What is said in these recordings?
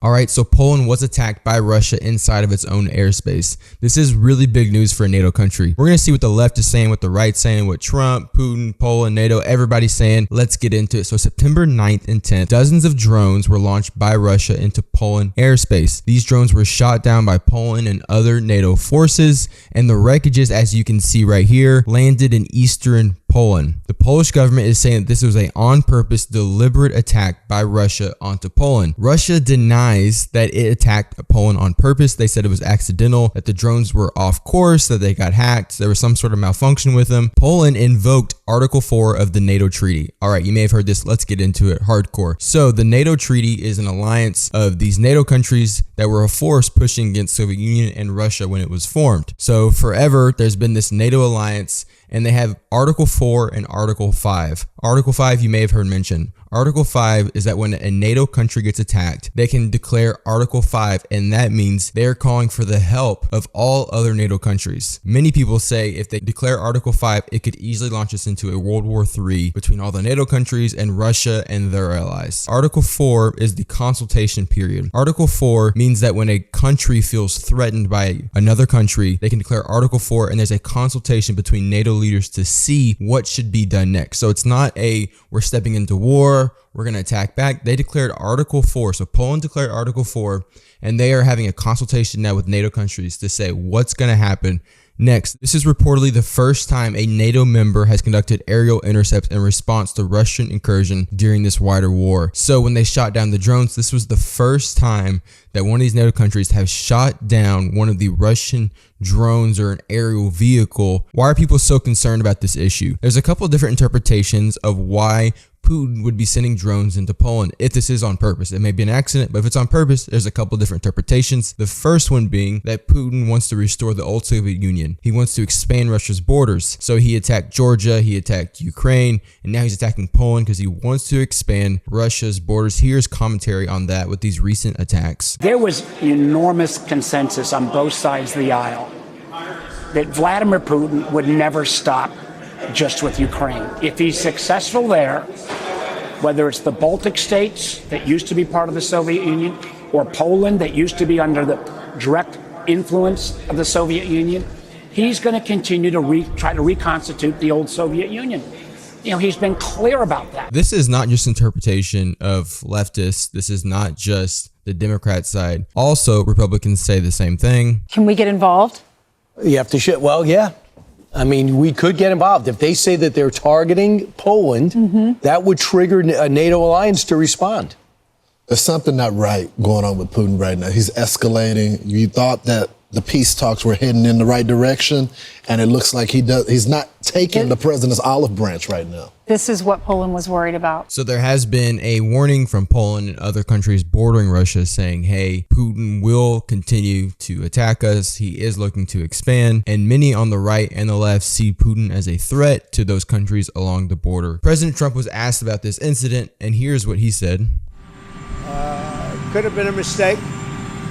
All right, so Poland was attacked by Russia inside of its own airspace. This is really big news for a NATO country. We're going to see what the left is saying, what the right's saying, what Trump, Putin, Poland, NATO, everybody's saying. Let's get into it. So September 9th and 10th, dozens of drones were launched by Russia into Poland airspace. These drones were shot down by Poland and other NATO forces, and the wreckages, as you can see right here, landed in eastern Poland. The Polish government is saying that this was a on-purpose, deliberate attack by Russia onto Poland. Russia denies that it attacked Poland on purpose. They said it was accidental, that the drones were off course, that they got hacked, there was some sort of malfunction with them. Poland invoked Article 4 of the NATO treaty. All right, you may have heard this. Let's get into it hardcore. So the NATO treaty is an alliance of these NATO countries that were a force pushing against Soviet Union and Russia when it was formed. So forever, there's been this NATO alliance, and they have Article 4 and Article 5. Article 5 you may have heard mentioned. Article 5 is that when a NATO country gets attacked, they can declare Article 5, and that means they're calling for the help of all other NATO countries. Many people say if they declare Article 5, it could easily launch us into a World War III between all the NATO countries and Russia and their allies. Article 4 is the consultation period. Article 4 means that when a country feels threatened by another country, they can declare Article 4, and there's a consultation between NATO leaders to see what should be done next. So it's not a we're stepping into war, we're going to attack back. They declared Article 4. So Poland declared Article 4, and they are having a consultation now with NATO countries to say what's going to happen next. This is reportedly the first time a NATO member has conducted aerial intercepts in response to Russian incursion during this wider war. So when they shot down the drones, this was the first time that one of these NATO countries have shot down one of the Russian drones or an aerial vehicle. Why are people so concerned about this issue? There's a couple of different interpretations of why Putin would be sending drones into Poland if this is on purpose. It may be an accident, but if it's on purpose, there's a couple different interpretations. The first one being that Putin wants to restore the old Soviet Union. He wants to expand Russia's borders. So he attacked Georgia, he attacked Ukraine, and now he's attacking Poland because he wants to expand Russia's borders. Here's commentary on that with these recent attacks. There was enormous consensus on both sides of the aisle that Vladimir Putin would never stop just with Ukraine. If he's successful there, whether it's the Baltic states that used to be part of the Soviet Union or Poland that used to be under the direct influence of the Soviet Union, he's going to continue to try to reconstitute the old Soviet Union. You know, he's been clear about that. This is not just interpretation of leftists. This is not just the Democrat side. Also, Republicans say the same thing. Can we get involved? You have to well, yeah. I mean, we could get involved. If they say that they're targeting Poland, that would trigger a NATO alliance to respond. There's something not right going on with Putin right now. He's escalating. You thought that the peace talks were heading in the right direction, and it looks like he's not taking the president's olive branch right now. This is what Poland was worried about. So there has been a warning from Poland and other countries bordering Russia saying, hey, Putin will continue to attack us. He is looking to expand. And many on the right and the left see Putin as a threat to those countries along the border. President Trump was asked about this incident, and here's what he said. Could have been a mistake.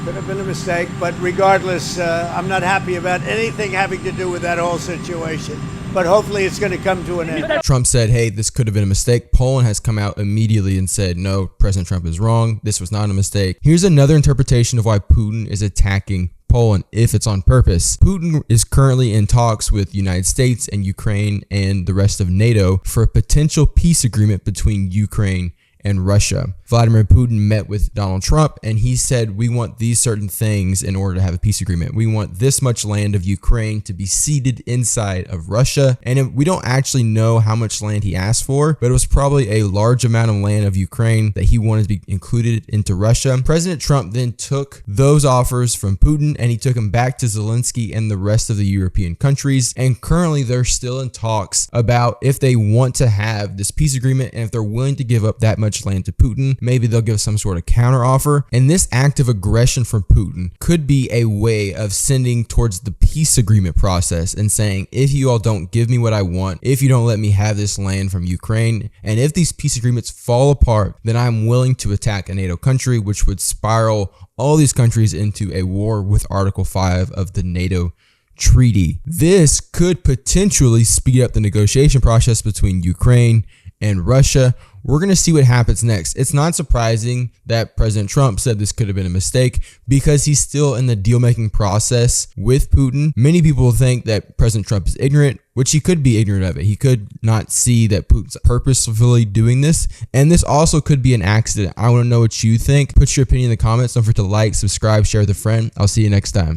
Could have been a mistake. But regardless, I'm not happy about anything having to do with that whole situation. But hopefully it's going to come to an end. Trump said, hey, this could have been a mistake. Poland has come out immediately and said, no, President Trump is wrong. This was not a mistake. Here's another interpretation of why Putin is attacking Poland if it's on purpose. Putin is currently in talks with the United States and Ukraine and the rest of NATO for a potential peace agreement between Ukraine and Russia. Vladimir Putin met with Donald Trump, and he said, we want these certain things in order to have a peace agreement. We want this much land of Ukraine to be ceded inside of Russia. And we don't actually know how much land he asked for, but it was probably a large amount of land of Ukraine that he wanted to be included into Russia. President Trump then took those offers from Putin, and he took them back to Zelensky and the rest of the European countries. And currently they're still in talks about if they want to have this peace agreement, and if they're willing to give up that much land to Putin, maybe they'll give some sort of counter offer. And this act of aggression from Putin could be a way of sending towards the peace agreement process and saying, if you all don't give me what I want, if you don't let me have this land from Ukraine, and if these peace agreements fall apart, then I'm willing to attack a NATO country, which would spiral all these countries into a war with Article 5 of the NATO treaty. This could potentially speed up the negotiation process between Ukraine and Russia, we're going to see what happens next. It's not surprising that President Trump said this could have been a mistake because he's still in the deal-making process with Putin. Many people think that President Trump is ignorant, which he could be ignorant of it. He could not see that Putin's purposefully doing this. And this also could be an accident. I want to know what you think. Put your opinion in the comments. Don't forget to like, subscribe, share with a friend. I'll see you next time.